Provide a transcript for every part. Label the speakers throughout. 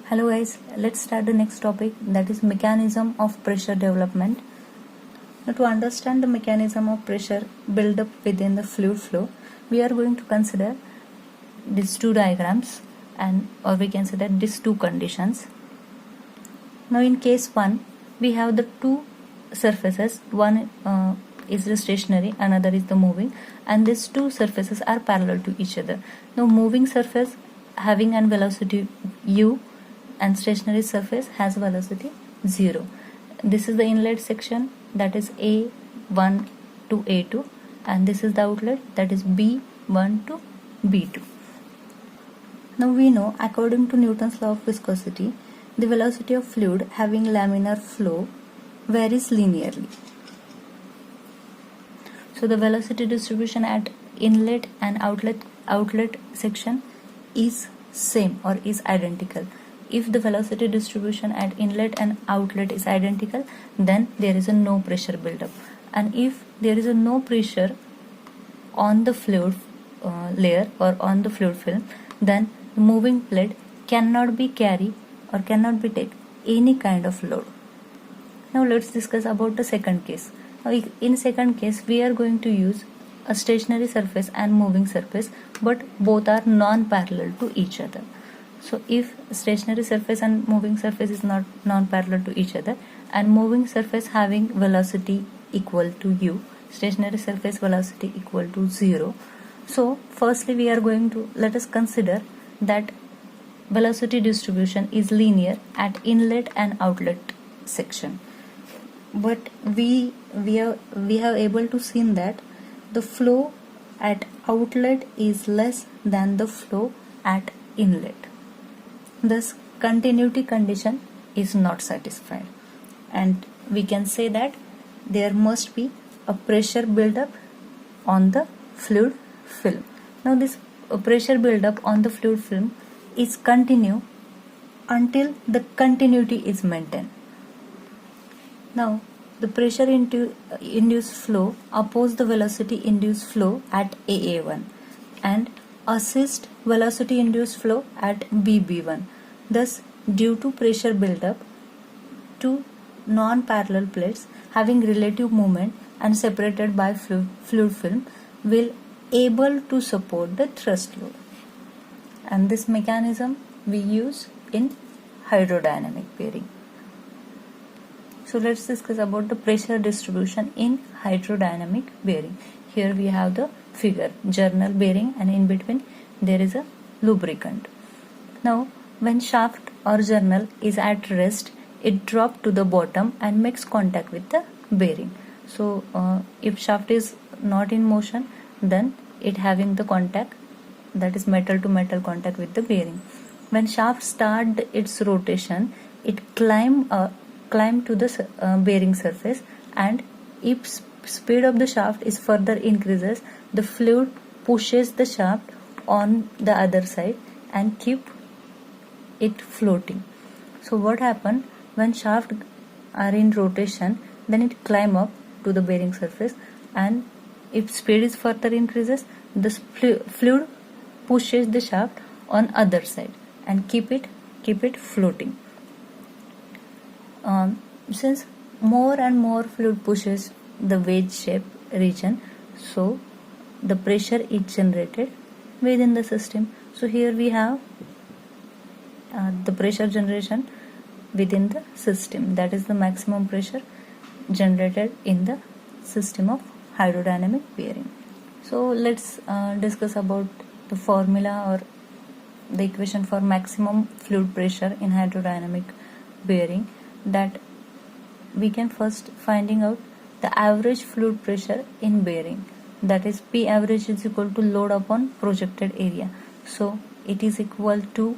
Speaker 1: Hello guys, let's start the next topic, that is mechanism of pressure development. Now to understand the mechanism of pressure build up within the fluid flow, we are going to consider these two diagrams or we can say that these two conditions. Now in case 1, we have the two surfaces, one is the stationary, another is the moving, and these two surfaces are parallel to each other. Now moving surface having an velocity u and stationary surface has velocity 0. This is the inlet section, that is A1 to A2, and this is the outlet, that is B1 to B2. Now we know, according to Newton's law of viscosity, the velocity of fluid having laminar flow varies linearly. So the velocity distribution at inlet and outlet section is same or is identical. If the velocity distribution at inlet and outlet is identical, then there is a no pressure buildup. And if there is a no pressure on the fluid layer or on the fluid film, then the moving plate cannot be carry or cannot be take any kind of load. Now let's discuss about the second case. Now in second case, we are going to use a stationary surface and moving surface, but both are non-parallel to each other. So if stationary surface and moving surface is not non-parallel to each other, and moving surface having velocity equal to u, stationary surface velocity equal to 0. So firstly we are going to, let us consider that velocity distribution is linear at inlet and outlet section. But we have able to see that the flow at outlet is less than the flow at inlet. Thus continuity condition is not satisfied, and we can say that there must be a pressure buildup on the fluid film. Now this pressure buildup on the fluid film is continue until the continuity is maintained. Now the pressure induced flow oppose the velocity induced flow at AA1 and assist velocity induced flow at BB1. Thus, due to pressure buildup, two non-parallel plates having relative movement and separated by fluid film will able to support the thrust load. And this mechanism we use in hydrodynamic bearing. So let's discuss about the pressure distribution in hydrodynamic bearing. Here we have the figure, journal bearing, and in between there is a lubricant. Now when shaft or journal is at rest, it drops to the bottom and makes contact with the bearing. So if shaft is not in motion, then it having the contact, that is metal to metal contact with the bearing. When shaft start its rotation, it climb to the bearing surface, and if speed of the shaft is further increases, the fluid pushes the shaft on the other side and keep it floating. So what happen when shaft are in rotation, then it climb up to the bearing surface, and if speed is further increases, the fluid pushes the shaft on other side and keep it floating. Since more and more fluid pushes the wedge shape region, so the pressure is generated within the system. So here we have the pressure generation within the system, that is the maximum pressure generated in the system of hydrodynamic bearing. So let's discuss about the formula or the equation for maximum fluid pressure in hydrodynamic bearing. That we can first finding out the average fluid pressure in bearing, that is P average is equal to load upon projected area. So it is equal to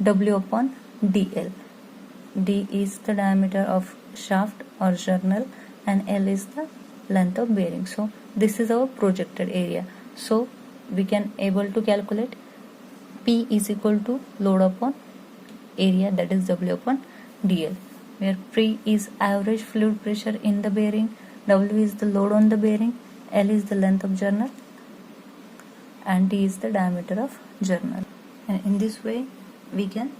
Speaker 1: W upon DL. D is the diameter of shaft or journal and L is the length of bearing. So this is our projected area. So we can able to calculate P is equal to load upon area, that is W upon DL, where P is average fluid pressure in the bearing, W is the load on the bearing, L is the length of journal, and D is the diameter of journal. And in this way we can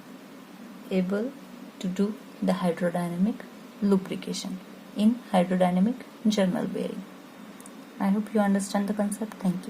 Speaker 1: able to do the hydrodynamic lubrication in hydrodynamic journal bearing. I hope you understand the concept. Thank you.